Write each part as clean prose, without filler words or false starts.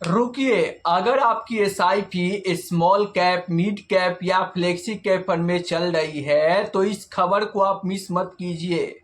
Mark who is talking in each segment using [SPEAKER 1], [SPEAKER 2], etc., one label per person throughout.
[SPEAKER 1] रुकिए, अगर आपकी SIP small cap, mid cap या फ्लेक्सी कैप फंड में चल रही है तो इस खबर को आप मिस मत कीजिए।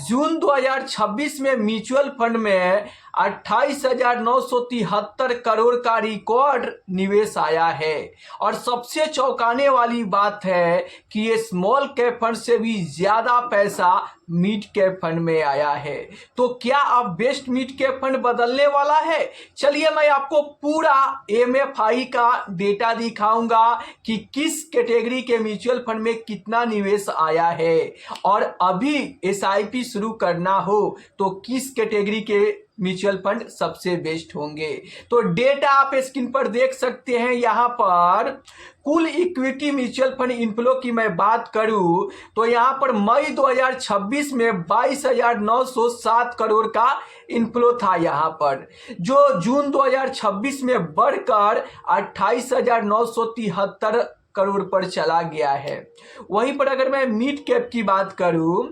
[SPEAKER 1] जून 2026 में म्यूचुअल फंड में 28,973 करोड़ का रिकॉर्ड निवेश आया है। और सबसे चौंकाने वाली बात है कि ये स्मॉल कैप फंड से भी ज्यादा पैसा मिड कैप फंड में आया है। तो क्या अब बेस्ट मिड कैप फंड बदलने वाला है? चलिए मैं आपको पूरा एमएफआई का डेटा दिखाऊंगा कि किस कैटेगरी के म्यूचुअल फंड में कितना निवेश आया है, और अभी एसआईपी शुरू करना हो तो किस कैटेगरी के म्यूचुअल फंड सबसे बेस्ट होंगे। तो डेटा आप स्क्रीन पर देख सकते हैं। यहां पर कुल इक्विटी म्यूचुअल फंड इनफ्लो की मैं बात करूं तो यहां पर मई 2026 में 22,907 करोड़ का इनफ्लो था। यहां पर जो जून 2026 में बढ़कर 28,973 करोड़ पर चला गया है। वहीं पर अगर मैं मिड कैप की बात करूं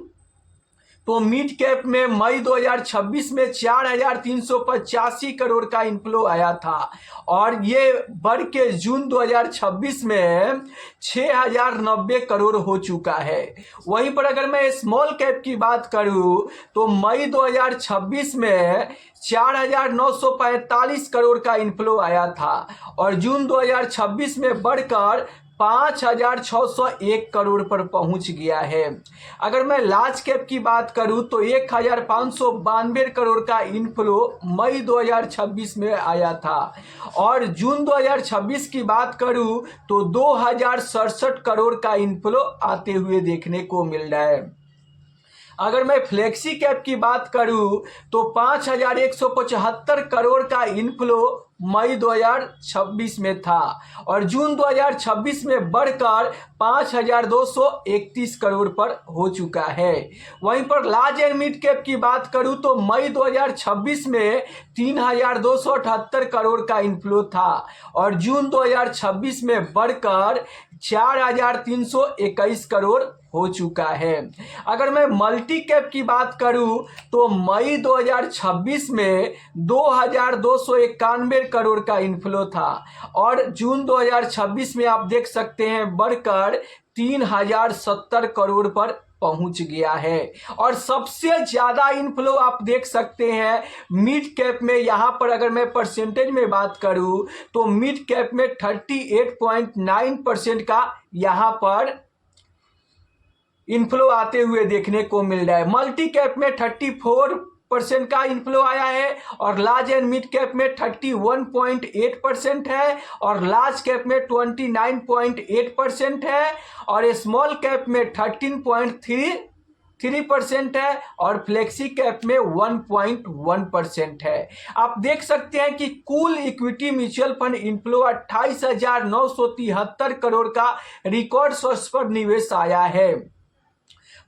[SPEAKER 1] तो मिड कैप में मई 2026 में 4,385 करोड़ का इनफ्लो आया था, और ये बढ़ के जून 2026 में 6,090 करोड़ हो चुका है। वहीं पर अगर मैं स्मॉल कैप की बात करूं तो मई 2026 में 4,945 करोड़ का इनफ्लो आया था, और जून 2026 में बढ़कर 5,601 करोड़ पर पहुंच गया है। अगर मैं लार्ज कैप की बात करूं तो 1,592 करोड़ का इनफ्लो मई 2026 में आया था, और जून 2026 की बात करूं तो 2,067 करोड़ का इनफ्लो आते हुए देखने को मिल रहा है। अगर मैं फ्लेक्सी कैप की बात करूं तो 5,175 करोड़ का इनफ्लो मई 2026 में था, और जून 2026 में बढ़कर 5,231 करोड़ पर हो चुका है। वहीं पर लार्ज एंड मिड कैप की बात करूं तो मई 2026 में 3,278 करोड़ का इनफ्लो था, और जून 2026 में बढ़कर 4,321 करोड़ हो चुका है। अगर मैं मल्टी कैप की बात करूं तो मई 2026 में 2,291 करोड़ का इनफ्लो था, और जून 2026 में आप देख सकते हैं बढ़कर 3,070 करोड़ पर पहुंच गया है। और सबसे ज्यादा इनफ्लो आप देख सकते हैं मिड कैप में। यहां पर अगर मैं परसेंटेज में बात करूं तो मिड कैप में 38.9% का यहां पर इनफ्लो आते हुए देखने को मिल रहा है। मल्टी कैप में 34% का इनफ्लो आया है, और लार्ज एंड मिड कैप में 31.8% है, और लार्ज कैप में 29.8% है, और स्मॉल कैप में 13.3% है, और फ्लेक्सी कैप में 1.1% है। आप देख सकते हैं कि कुल equity mutual fund inflow 28,973 crore का रिकॉर्ड सोर्स पर निवेश आया है।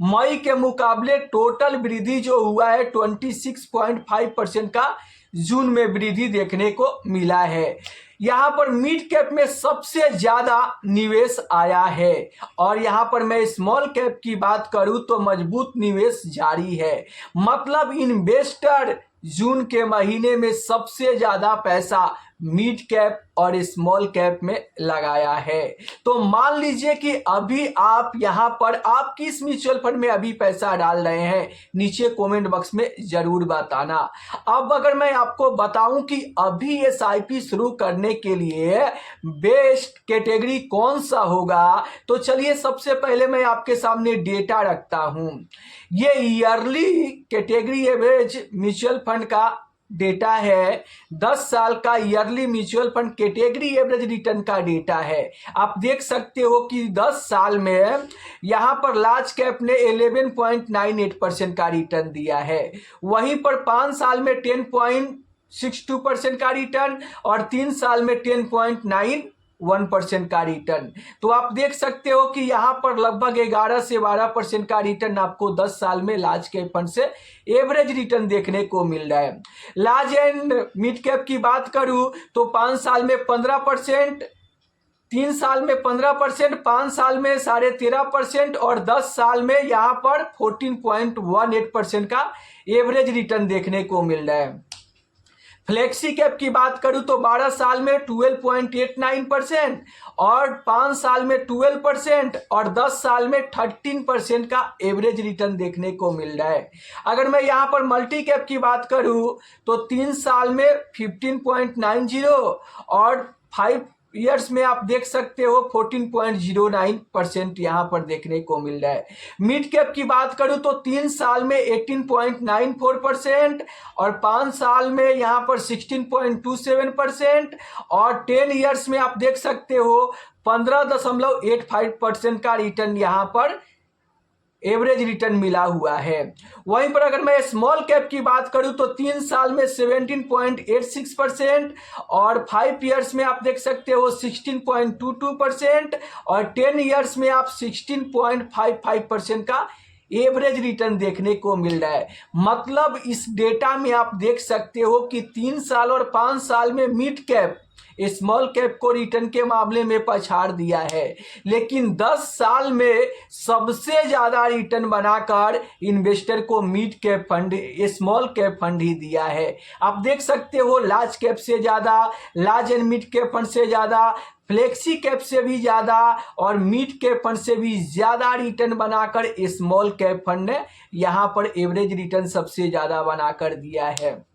[SPEAKER 1] मई के मुकाबले टोटल वृद्धि जो हुआ है 26.5% का जून में वृद्धि देखने को मिला है। यहां पर मिड कैप में सबसे ज्यादा निवेश आया है, और यहां पर मैं स्मॉल कैप की बात करूं तो मजबूत निवेश जारी है। मतलब इन्वेस्टर जून के महीने में सबसे ज्यादा पैसा मिड कैप और स्मॉल कैप में लगाया है। तो मान लीजिए कि अभी आप यहां पर आप किस म्यूचुअल फंड में अभी पैसा डाल रहे हैं, नीचे कमेंट बॉक्स में जरूर बताना। अब अगर मैं आपको बताऊं कि अभी एसआईपी शुरू करने के लिए बेस्ट कैटेगरी कौन सा होगा, तो चलिए सबसे पहले मैं आपके सामने डेटा रखता हूं। ये yearly category average mutual fund का डेटा है। 10 साल का yearly mutual fund category average return का डेटा है। आप देख सकते हो कि 10 साल में यहां पर लार्ज कैप ने 11.98% का रिटर्न दिया है। वहीं पर 5 साल में 10.62% का रिटर्न, और 3 साल में 10.91% का रिटर्न। तो आप देख सकते हो कि यहां पर लगभग 11 से 12% का रिटर्न आपको 10 साल में लार्ज कैप फंड से एवरेज रिटर्न देखने को मिल रहा है। लार्ज एंड मिड कैप की बात करूं तो 5 साल में 15%, 3 साल में 15%, 5 साल में 13.5%, और 10 साल में यहां पर 14.18% का एवरेज रिटर्न देखने को मिल रहा है। फ्लेक्सी कैप की बात करूं तो 12 साल में 12.89% और 5 साल में 12% और 10 साल में 13% का एवरेज रिटर्न देखने को मिल रहा है। अगर मैं यहां पर मल्टी कैप की बात करूं तो 3 साल में 15.90 और 5 ईयर्स में आप देख सकते हो 14.09% यहां पर देखने को मिल रहा है। मिड कैप की बात करूं तो 3 साल में 18.94% और 5 साल में यहां पर 16.27% और 10 ईयर्स में आप देख सकते हो 15.85% का रिटर्न यहां पर एवरेज रिटर्न मिला हुआ है। वहीं पर अगर मैं स्मॉल कैप की बात करूं तो 3 साल में 17.86% और 5 ईयर्स में आप देख सकते हो 16.22% और 10 ईयर्स में आप 16.55% का एवरेज रिटर्न देखने को मिल रहा है। मतलब इस डेटा में आप देख सकते हो कि 3 साल और 5 साल में मिड कैप स्मॉल कैप को रिटर्न के मामले में पछाड़ दिया है, लेकिन 10 साल में सबसे ज्यादा रिटर्न बनाकर इन्वेस्टर को mid cap fund small cap fund ही दिया है। आप देख सकते हो लार्ज कैप से ज्यादा, large and mid cap fund से ज्यादा, फ्लेक्सी कैप से भी ज्यादा और मिड कैप फंड से भी ज्यादा रिटर्न बनाकर स्मॉल कैप फंड ने यहां पर एवरेज रिटर्न सबसे ज्यादा बनाकर दिया है।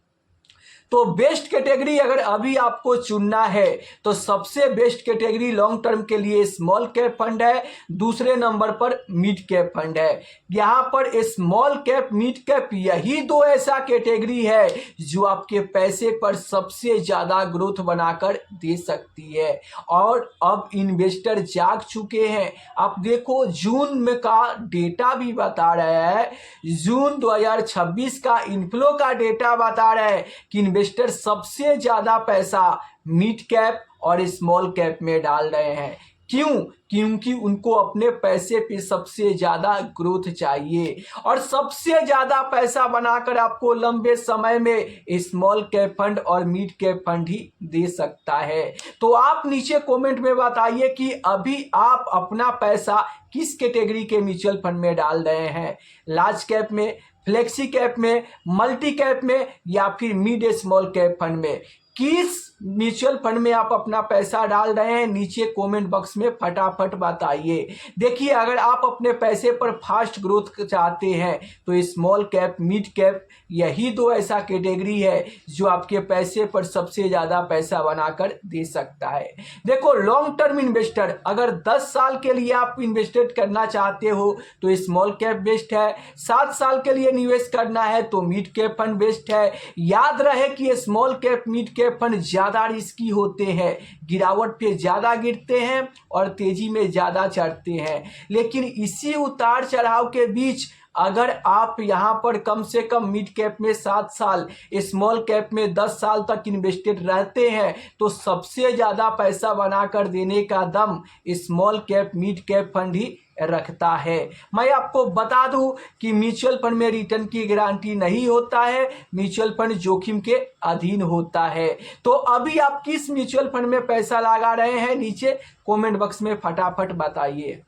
[SPEAKER 1] तो बेस्ट कैटेगरी अगर अभी आपको चुनना है तो सबसे बेस्ट कैटेगरी लॉन्ग टर्म के लिए स्मॉल कैप फंड है, दूसरे नंबर पर मिड कैप फंड है। यहां पर स्मॉल कैप मिड कैप यही दो ऐसा कैटेगरी है जो आपके पैसे पर सबसे ज्यादा ग्रोथ बनाकर दे सकती है। और अब इन्वेस्टर जाग चुके हैं। आप देखो जून में का डेटा भी बता रहा है, जून 2026 का इनफ्लो का डेटा बता रहा है कि इन्वेस्टर सबसे ज्यादा पैसा मिड कैप और स्मॉल कैप में डाल रहे हैं। क्यों? क्योंकि उनको अपने पैसे पे सबसे ज्यादा ग्रोथ चाहिए और सबसे ज्यादा पैसा बनाकर आपको लंबे समय में स्मॉल कैप फंड और मिड कैप फंड ही दे सकता है। तो आप नीचे कमेंट में बताइए कि अभी आप अपना पैसा किस कैटेगरी के म्यूचुअल फंड में डाल रहे हैं, लार्ज कैप में, फ्लेक्सी कैप में, मल्टी कैप में या फिर मिड स्मॉल कैप फंड में। किस म्यूचुअल फंड में आप अपना पैसा डाल रहे हैं नीचे कमेंट बॉक्स में फटाफट बताइए। देखिए अगर आप अपने पैसे पर फास्ट ग्रोथ चाहते हैं तो स्मॉल कैप मिड कैप यही दो ऐसा कैटेगरी है जो आपके पैसे पर सबसे ज्यादा पैसा बनाकर दे सकता है। देखो लॉन्ग टर्म इन्वेस्टर अगर 10 साल के लिए आप इन्वेस्टेड करना चाहते हो तो स्मॉल कैप बेस्ट है, 7 साल के लिए निवेश करना है तो मिड कैप फंड बेस्ट है। याद रहे कि small cap mid cap fund ज्यादा रिस्की होते हैं, गिरावट पे ज्यादा गिरते हैं और तेजी में ज्यादा चढ़ते हैं, लेकिन इसी उतार चढ़ाव के बीच अगर आप यहां पर कम से कम मिड कैप में 7 साल, स्मॉल कैप में 10 साल तक इन्वेस्टेड रहते हैं तो सबसे ज्यादा पैसा बनाकर देने का दम small cap mid cap fund ही रखता है। मैं आपको बता दूं कि म्यूचुअल फंड में रिटर्न की गारंटी नहीं होता है, म्यूचुअल फंड जोखिम के अधीन होता है। तो अभी आप किस म्यूचुअल फंड में पैसा लगा रहे हैं नीचे कमेंट बॉक्स में फटाफट बताइए।